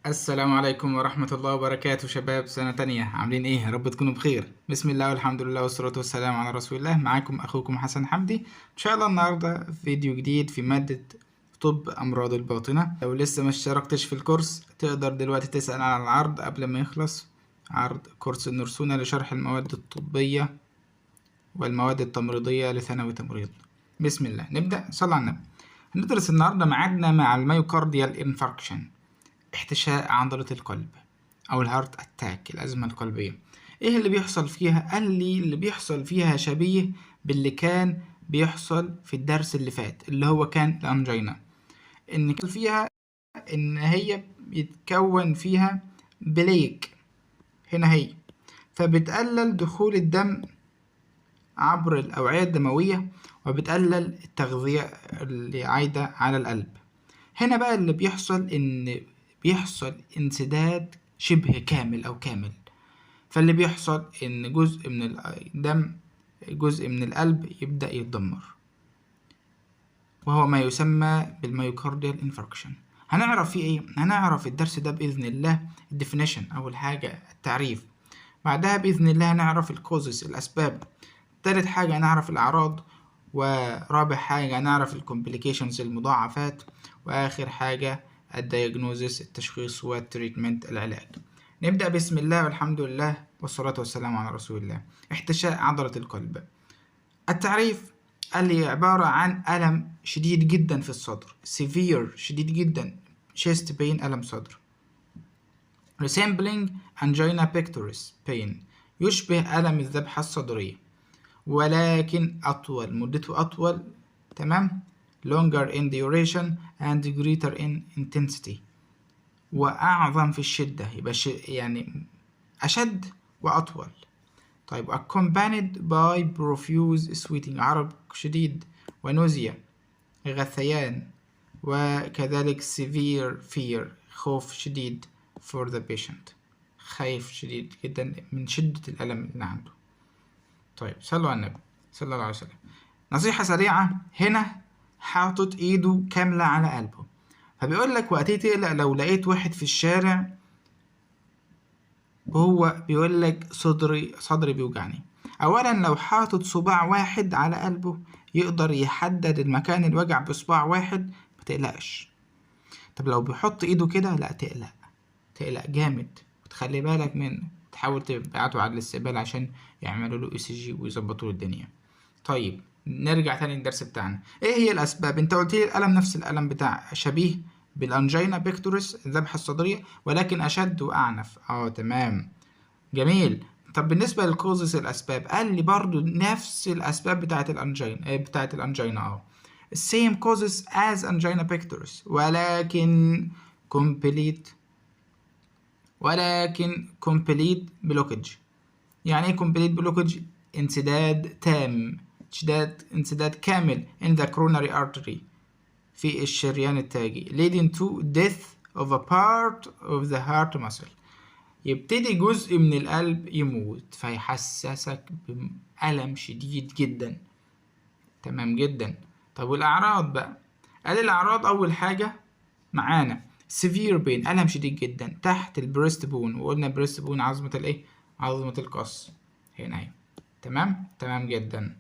السلام عليكم ورحمة الله وبركاته. شباب سنة تانية عاملين ايه؟ يا رب تكونوا بخير. بسم الله والحمد لله والصلاة والسلام على رسول الله. معاكم اخوكم حسن حمدي. ان شاء الله النهاردة فيديو جديد في مادة طب امراض الباطنة. لو لسه ما اشتركتش في الكورس تقدر دلوقتي تسأل على العرض قبل ما يخلص، عرض كورس النرسونة لشرح المواد الطبية والمواد التمريضية لثانوي تمريض. بسم الله نبدأ. صلى على النبي. هندرس النهاردة ميعادنا مع الميوكارديال انفاركشن، احتشاء عضلة القلب أو الهارت أتاك، الأزمة القلبية. إيه اللي بيحصل فيها؟ قال لي اللي بيحصل فيها شبيه باللي كان بيحصل في الدرس اللي فات اللي هو كان الأنجينا. إن كان فيها إن هي بيتكون فيها بليك هنا هي، فبتقلل دخول الدم عبر الأوعية الدموية وبتقلل التغذية اللي عايدة على القلب. هنا بقى اللي بيحصل إن بيحصل انسداد شبه كامل أو كامل، فاللي بيحصل إن جزء من الدم، جزء من القلب يبدأ يتدمر، وهو ما يسمى بالميوكارديال انفاركشن. هنعرف فيه ايه؟ هنعرف الدرس ده بإذن الله الديفينيشن، أول حاجة التعريف، بعدها بإذن الله هنعرف الكوزز الأسباب، تالت حاجة هنعرف الأعراض، ورابع حاجة هنعرف الكومبليكيشنز المضاعفات، وآخر حاجة الدياجنوزيس التشخيص والتريتمنت العلاج. نبدأ بسم الله والحمد لله والصلاة والسلام على رسول الله. احتشاء عضلة القلب. التعريف قال لي عبارة عن ألم شديد جدا في الصدر، severe شديد جدا، chest pain ألم صدر، resembling angina pectoris pain يشبه ألم الذبحة الصدرية ولكن أطول، مدته أطول، تمام، longer in duration and greater in intensity، وأعظم في الشدة، يبقى يعني أشد وأطول. طيب accompanied by profuse sweating، عرق شديد، ونوزيا غثيان، وكذلك severe fear خوف شديد for the patient، خايف شديد جدا من شدة الألم اللي عنده. طيب صلوا على النبي صلى الله عليه وسلم. نصيحة سريعة، هنا حاطط ايده كاملة على قلبه، فبيقول لك وقتها تقلق لو لقيت واحد في الشارع وهو بيقول لك صدري بيوجعني. اولا لو حاطط صباع واحد على قلبه يقدر يحدد المكان الوجع بصباع واحد، متقلقش. طب لو بيحط ايده كده، لا تقلق جامد، وتخلي بالك من، تحاول تبعته على الاستقبال عشان يعملوا له ECG ويظبطوا له الدنيا. طيب نرجع تاني للدرس بتاعنا. ايه هي الاسباب؟ انت قلت لي الالم نفس الالم بتاع شبيه بالانجينا بيكتوريس الذبحة الصدرية ولكن اشد واعنف. تمام، جميل. طب بالنسبة للكوزس الاسباب، قال لي برضو نفس الاسباب بتاعت الانجينا same causes as angina pectoris ولكن complete blockage. يعني ايه complete blockage؟ انسداد تام، انسداد كامل in the coronary artery، في الشريان التاجي، leading to death of a part of the heart muscle. يبتدي جزء من القلب يموت فيحسسك بألم شديد جدا. تمام جدا. طب والأعراض بقى؟ قال الأعراض أول حاجة معانا severe pain، ألم شديد جدا تحت البريست بون، وقلنا بريست بون عظمة الإيه؟ عظمة القص هنا اهي. تمام جدا.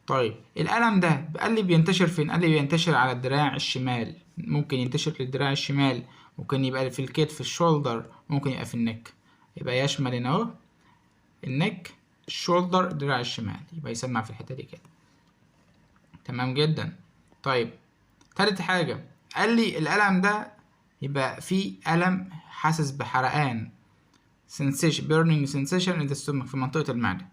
طيب الألم ده قال لي بينتشر فين؟ قال لي بينتشر على الدراع الشمال، ممكن ينتشر للدراع الشمال، ممكن يبقى في الكتف الشولدر، ممكن يبقى في النك، يبقى يشمل هنا اهو النك، الشولدر، الدراع الشمال، يبقى يسمع في الحتة دي كده. تمام جدا. طيب تالت حاجة قال لي الألم ده يبقى فيه ألم حاسس بحرقان، sensation burning sensation in the stomach، في منطقة المعدة،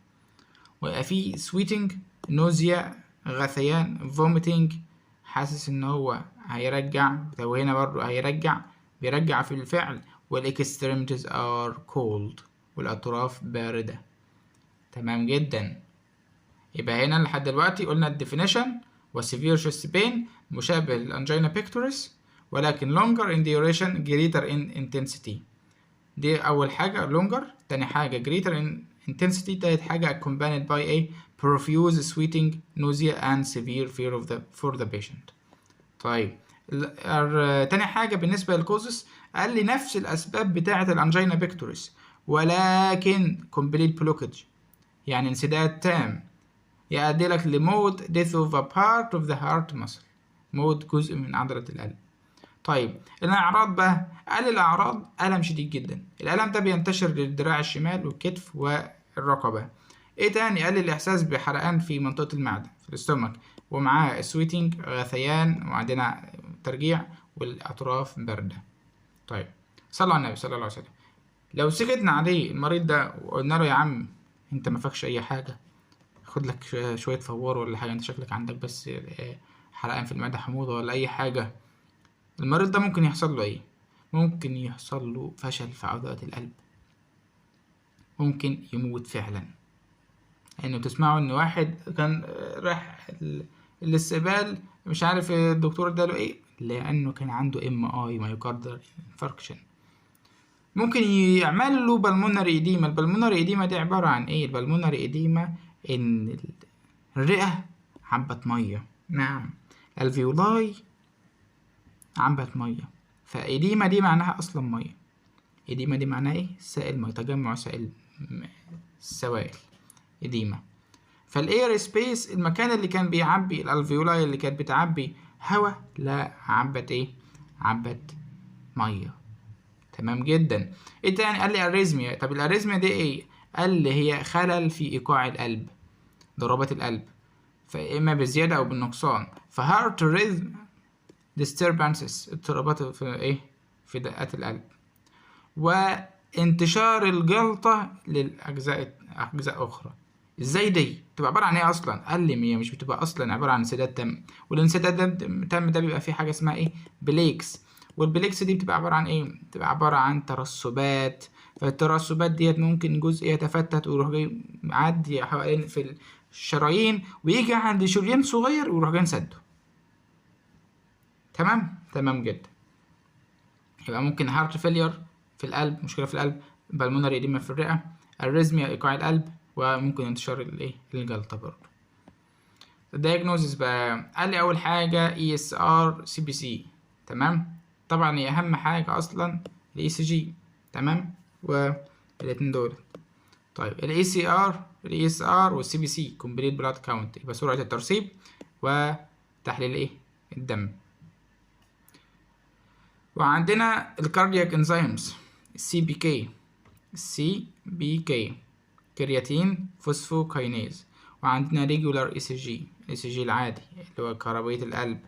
ويبقى فيه sweating، نوزيا، غثيان، vomiting، حاسس ان هو هيرجع، وهنا برضو هيرجع، بيرجع في الفعل، والاكستريميتيز are cold، والأطراف باردة. تمام جدا. يبقى هنا لحد دلوقتي قلنا الديفينيشن وسيفير chest pain مشابه للانجينا بيكتوريس ولكن longer in duration greater in intensity. دي أول حاجة longer، تاني حاجة greater in intensity، تالت حاجة accompanied by a profuse sweating, nausea and severe fear for the patient. طيب تاني حاجة بالنسبة للكوزس، قال لي نفس الأسباب بتاعة الأنجينا بيكتوريس، ولكن complete blockage، يعني انسداد تام يؤدي لك لموت death of a part of the heart muscle، موت جزء من عضلة القلب. طيب الأعراض بقى، قال الأعراض ألم شديد جدا، الألم ده بينتشر للدراع الشمال والكتف والرقبة. إيه تاني؟ قال الإحساس بحرقان في منطقة المعدة في الاستومك، ومعاه سويتنج غثيان، وعندنا ترجيع، والأطراف باردة. طيب صلى على النبي صلى الله عليه وسلم. لو سكتنا عليه المريض ده وقلنا له يا عم انت ما فاكش اي حاجه، خد لك شويه فوار ولا حاجه، انت شكلك عندك بس حرقان في المعده، حموضه ولا اي حاجه، المريض ده ممكن يحصل له ايه؟ ممكن يحصل له فشل في عضلات القلب، ممكن يموت فعلا. انه تسمعوا ان واحد كان راح الاستقبال، مش عارف الدكتور اداله ايه، لانه كان عنده مايوكاردال انفاركشن. ممكن يعمل له بالمونري إديما. البلمونري إديما دي عبارة عن إيه؟ البلمونري إديما إن الرئة عبت مية، نعم، الفيولاي عبت مية، فإديما دي معناها أصلا مية. إديما دي معناها إيه؟ سائل مية، تجمع سائل سوائل، إديما. فالإير سبيس، المكان اللي كان بيعبي الألفيولاي اللي كانت بتعبي هوا، لا عبت إيه؟ عبت مية. تمام جدا. ايه تاني؟ قال لي اريزميا. طب الاريزميا دي ايه؟ قال لي هي خلل في ايقاع القلب، ضربات القلب، فاما بزياده او بالنقصان، فهارت ريزم disturbances، اضطرابات في ايه؟ في دقات القلب، وانتشار الجلطه اجزاء اخرى. ازاي دي تبقى عباره عن ايه اصلا؟ قال لي هي مش بتبقى اصلا عباره عن انسداد تام، والانسداد التام ده بيبقى فيه حاجه اسمها ايه؟ بليكس، والبليكس دي بتبقى عباره عن ايه؟ بتبقى عباره عن ترسبات، فالترسبات ديت ممكن جزء يتفتت ويروح جاي معدي حوالين في الشرايين، ويجي عند شريان صغير ويروح جاي سده. تمام جدا. يبقى ممكن هارت فيلير في القلب، مشكله في القلب، بالمونري إديما في الرئه، الريزميا ايقاع القلب، وممكن انتشار الايه؟ الجلطه برضه. الدايجنوزيس بقى، قال لي اول حاجه ESR CBC، تمام، طبعا هي اهم حاجه اصلا الاي سي جي، تمام، والاتنين دول. طيب الاي اس ار والسي بي سي كومبليت بلاد كاونت، يبقى سرعه الترسيب وتحليل ايه؟ الدم. وعندنا الكاردياك انزيمز، السي بي كي، كرياتين فوسفوكاينيز. وعندنا ريجولار اي سي جي العادي اللي هو كهربية القلب،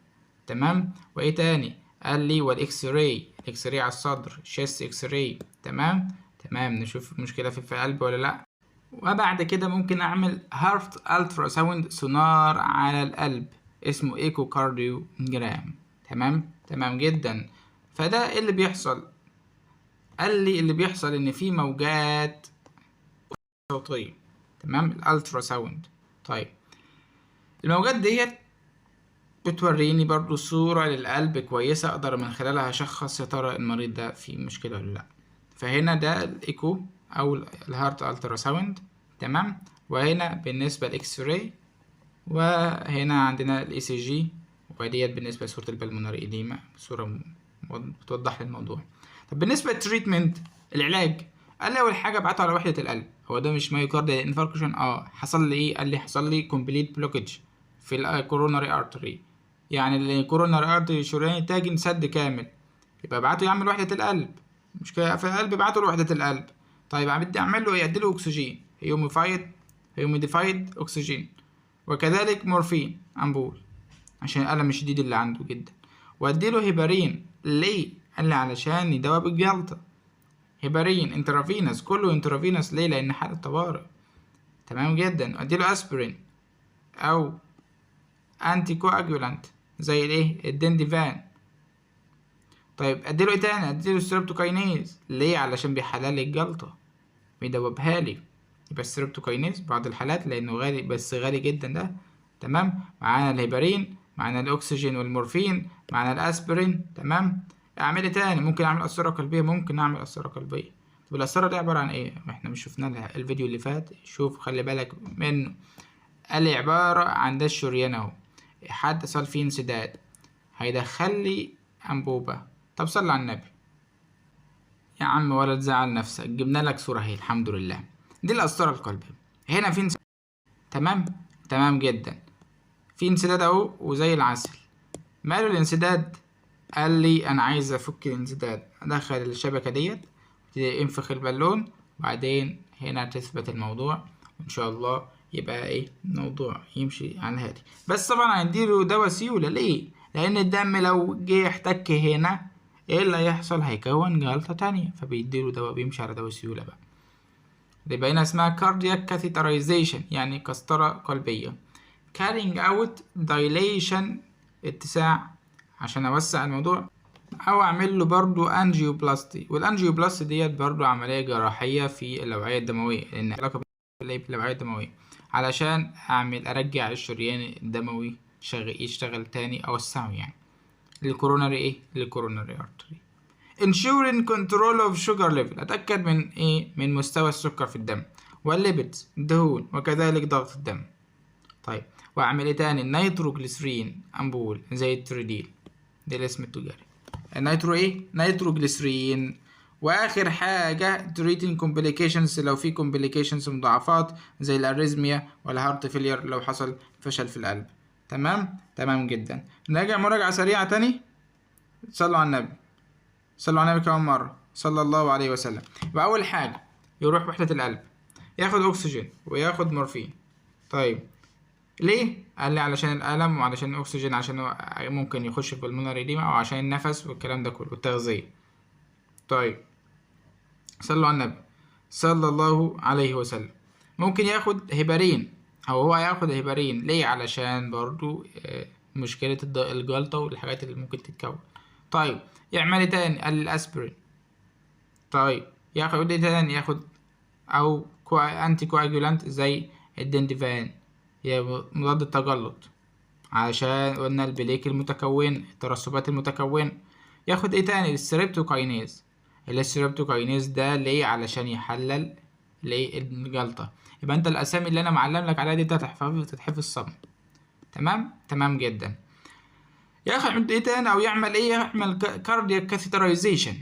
تمام. وايه تاني؟ قال لي والاكس راي، الاكس راي على الصدر، شيست اكس راي، تمام. نشوف المشكلة في القلب ولا لا. وبعد كده ممكن اعمل هارت الترا ساوند، سونار على القلب، اسمه ايكو كارديو جرام. تمام جدا. فده اللي بيحصل، قال لي اللي بيحصل ان في موجات صوتية، تمام، الالترا ساوند. طيب الموجات ديت بتوريني برضو صورة للقلب كويسة، اقدر من خلالها اشخص يا ترى المريض ده فيه مشكلة ولا لا. فهنا ده الايكو او الهارت الترا ساوند، تمام. وهنا بالنسبة للاكس راي، وهنا عندنا الاي سي جي، وديت بالنسبة لصورة البلمونري إديما، صورة بتوضح لي الموضوع. طب بالنسبة للتريتمنت، العلاج، قال لي اول حاجه ابعته على وحده القلب. هو ده مش مايوكارديال انفاركشن؟ حصل لي ايه؟ قال لي حصل لي كومبليت بلوكج في الكوروناري ارتري، يعني الكوروناري ارتري شريان التاجي سد كامل، يبقى ابعته يعمل وحده القلب، مشكله في القلب، ابعته لوحده القلب. طيب بدي اعمل له ايه؟ اديله اكسجين، هيوميديفايد اكسجين، وكذلك مورفين امبول عشان الالم الشديد اللي عنده جدا، واديله هيبارين. ليه؟ قال لي علشان يداوي بالجلطه. هيبارين انترافينوس، كله انترافينوس. ليه؟ لان حالة طوارئ. تمام جدا. اديله اسبرين او انتي كواجولانت زي الايه؟ الدنديفان. طيب اديله ايه تاني؟ اديله السيربتوكاينيز. ليه؟ علشان بيحلل لي الجلطة، بيدوبها لي. يبقى السيربتوكاينيز بعض الحالات لانه غالي، بس غالي جدا ده. تمام. معانا الهيبارين، معانا الاكسجين والمورفين، معانا الاسبرين. تمام. اعمل ايه تاني؟ ممكن اعمل قسطرة قلبية، ممكن اعمل قسطرة قلبية. طب القسطرة دي عبارة عن ايه؟ احنا مش شفنا لها الفيديو اللي فات، شوف خلي بالك منه. قال لي عبارة عن ده الشريان اهو، حد صار فيه انسداد، هيدخل لي انبوبة. طب صلي على النبي يا عم، ولا تزعل نفسك، جبنا لك صورة اهي الحمد لله. دي القسطرة القلبية. هنا في تمام، تمام جدا. في انسداد اهو وزي العسل. ماله الانسداد؟ قال لي انا عايز افك الانسداد. ادخل الشبكة ديت، انفخ البالون، وبعدين هنا تثبت الموضوع، وان شاء الله يبقى ايه الموضوع يمشي على الهادي. بس طبعا هنديله دواء سيولة. ليه؟ لان الدم لو جه احتك هنا، ايه اللي هيحصل؟ هيكون جلطة تانية، فبيديله دواء بيمشي على دواء سيولة بقى. يبقى هنا اسمها cardiac catheterization، يعني قسطرة قلبية. carrying out dilation، اتساع عشان اوسع الموضوع، او اعمل له برضو انجيوبلاستي. والانجيوبلاستي ديت برضو عملية جراحية في الاوعية الدموية، لان علاقة بالاوعية الدموية، علشان ارجع الشريان الدموي يشتغل تاني، اوسعه يعني. للكوروناري ايه؟ للكوروناري ارتري. ensuring control of sugar level، اتاكد من ايه؟ من مستوى السكر في الدم، والليبيدز الدهون، وكذلك ضغط الدم. طيب واعمل ايه تاني؟ النيتروجليسرين امبول زي التريديل، ده الاسم التجاري. النيترو ايه؟ نيتروجليسرين. واخر حاجه treating complications، لو في complications مضاعفات زي الاريزميا والهارت فيلير، لو حصل فشل في القلب. تمام، تمام جدا. نراجع مراجعه سريعه تاني. صلوا على النبي، صلوا على النبي كمان مرة صلى الله عليه وسلم. يبقى أول حاجة يروح وحدة القلب، ياخد أكسجين وياخد مورفين. طيب ليه؟ قال لي علشان الألم، وعلشان الأكسجين عشان هو ممكن يخش في البلمونري إديما، أو عشان النفس والكلام ده كله والتغذية. طيب صلوا على النبي صلى الله عليه وسلم. ممكن ياخد هيبارين، أو هو هياخد هيبارين. ليه؟ علشان برضو مشكلة الجلطة والحاجات اللي ممكن تتكون. طيب يعمل ايه تاني؟ قال الأسبرين. طيب ياخد ايه تاني؟ ياخد او انتي كواجولانت زي الدندفان، هي مضاد التجلط، عشان قلنا البليك المتكون، الترسبات المتكون. ياخد ايه تاني؟ السيربتوكاينيز. السيربتوكاينيز ده ليه؟ علشان يحلل ليه الجلطة. يبقى انت الاسامي اللي انا معلم لك عليها دي تتحفظ صم. تمام، تمام جدا. ياخد ايه تاني؟ او يعمل ايه؟ يعمل كاردياك كاثيترايزيشن،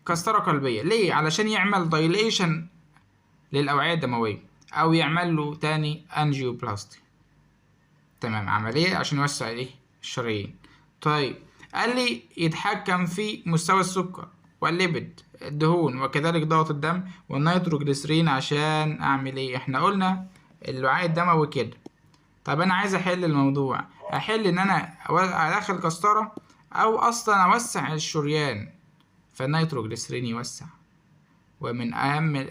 قسطرة قلبية. ليه؟ علشان يعمل دايليشن للأوعية الدموية، أو يعمل له تاني أنجيوبلاستي. تمام، عملية عشان يوسع إيه؟ الشرايين. طيب قال لي يتحكم في مستوى السكر والليبيد الدهون، وكذلك ضغط الدم والنيتروجليسرين. عشان أعمل إيه؟ إحنا قلنا الوعاء الدموي كده. طب أنا عايز أحل الموضوع. أحل إن أنا أدخل قسطرة، أو أصلا أوسع الشريان، فالنيتروجليسرين يوسع. ومن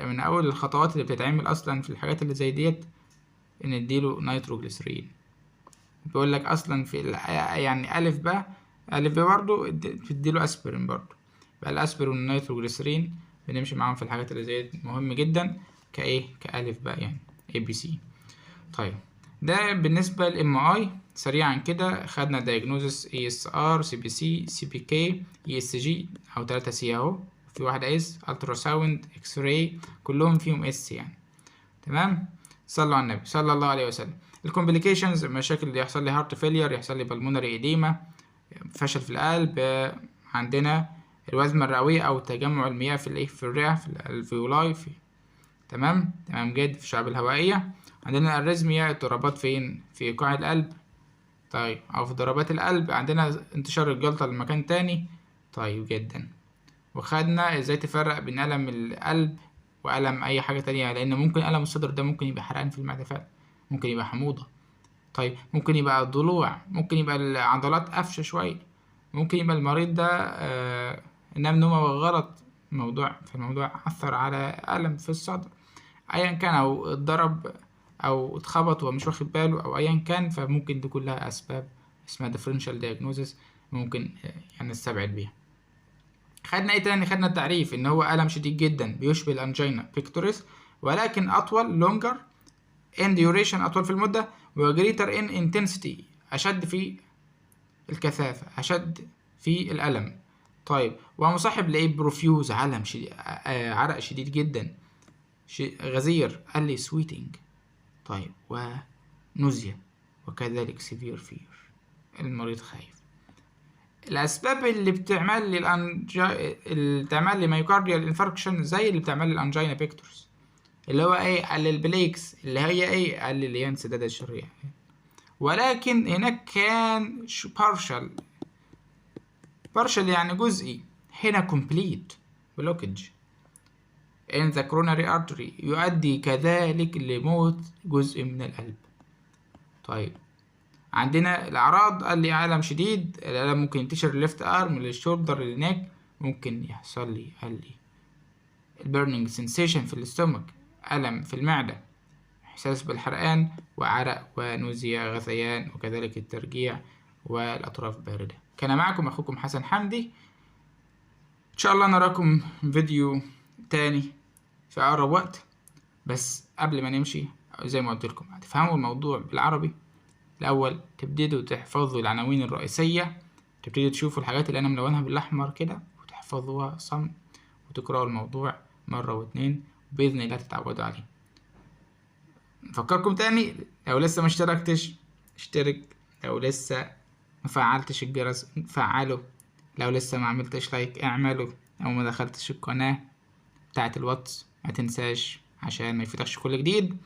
من اول الخطوات اللي بتتعمل اصلا في الحاجات اللي زي ديت ان نديله نيتروجليسرين. بيقول لك اصلا في يعني الف ب، الف ب برضو بتديله اسبرين برضو. يبقى الاسبرين والنيتروجليسرين بنمشي معاهم في الحاجات اللي زي دي، مهم جدا كايه؟ كالف ب يعني اي بي سي. طيب ده بالنسبه للام اي. سريعا كده خدنا دايجنوزس اي اس ار، سي بي سي، سي بي كي، اي اس جي، او 3 سي اهو، في واحدة اس، الترا ساوند، اكس راي، كلهم فيهم اس يعني. تمام، صلوا على النبي صلى الله عليه وسلم. الكومبليكيشنز، المشاكل اللي يحصل لي هارت فيلير، يحصل لي بالمونري ايديما، فشل في القلب، عندنا الوزمة الرئوية او تجمع المياه في الايه؟ في الرئة، في الفيولاي، في تمام، تمام جدا، في الشعب الهوائية. عندنا الاريزميا، اضطرابات فين؟ في ايقاع القلب. طيب او في ضربات القلب. عندنا انتشار الجلطة لمكان تاني. طيب جدا. وخدنا ازاي تفرق بين ألم القلب وألم أي حاجة تانية، لأن ممكن ألم الصدر ده ممكن يبقى حرقان في المعدة فعلا، ممكن يبقى حموضة. طيب ممكن يبقى الضلوع، ممكن يبقى العضلات قافشة شوية، ممكن يبقى المريض ده نام نومه غلط، الموضوع أثر على ألم في الصدر. أيا كان، أو اتضرب أو اتخبط ومش واخد باله، أو أيا كان، فممكن دي كلها أسباب اسمها differential diagnosis، ممكن يعني نستبعد بيها. خدنا ايه تاني؟ خدنا التعريف ان هو ألم شديد جدا بيشبه الانجينا بيكتوريس، ولكن اطول، longer in duration، اطول في المدة، و greater in intensity، اشد في الكثافة، اشد في الألم. طيب ومصاحب لايه؟ بروفيوز، علم شديد، عرق شديد جدا، غزير. قال لي sweating. طيب ونوزيا، وكذلك severe fear، المريض خايف. الاسباب اللي بتعمل لي اللي بتعمل لي مايوكارديال انفاركشن زي اللي بتعمل لي الانجينا بيكتورس، اللي هو ايه؟ قلل البليكس اللي هي ايه؟ قلل اللي هي انسداد الشرايين. ولكن هناك كان partial يعني جزئي، هنا complete blockage in the coronary artery يؤدي كذلك لموت جزء من القلب. طيب عندنا الأعراض، قال لي ألم شديد، الألم ممكن ينتشر الليفت أرم للشولدر للنك، ممكن يحصل لي قال لي البرنينج سensation في الاستومك، ألم في المعدة، إحساس بالحرقان وعرق ونوزيا غثيان، وكذلك الترجيع والأطراف باردة. كان معكم أخوكم حسن حمدي، إن شاء الله نراكم فيديو تاني في أقرب وقت. بس قبل ما نمشي زي ما قلت لكم هتفهموا الموضوع بالعربي الأول، تبتدوا تحفظوا العناوين الرئيسية، تبتدوا تشوفوا الحاجات اللي أنا ملونها بالأحمر كده وتحفظوها صم، وتقرأوا الموضوع مرة واتنين، وبإذن الله تتعودوا عليه. نفكركم تاني، لو لسه ما اشتركتش اشترك، لو لسه مفعلتش الجرس فعله، لو لسه ما عملتش لايك اعمله، لو ما دخلتش القناة بتاعة الواتس ما تنساش عشان ما يفوتكش كل جديد.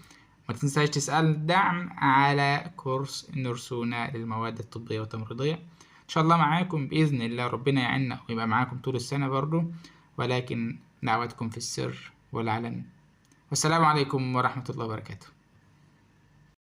ما تنساش تسأل دعم على كورس النرسونة للمواد الطبية والتمريضية. ان شاء الله معاكم بإذن الله، ربنا يعيننا ويبقى معاكم طول السنة برضو، ولكن دعوتكم في السر والعلن. والسلام عليكم ورحمة الله وبركاته.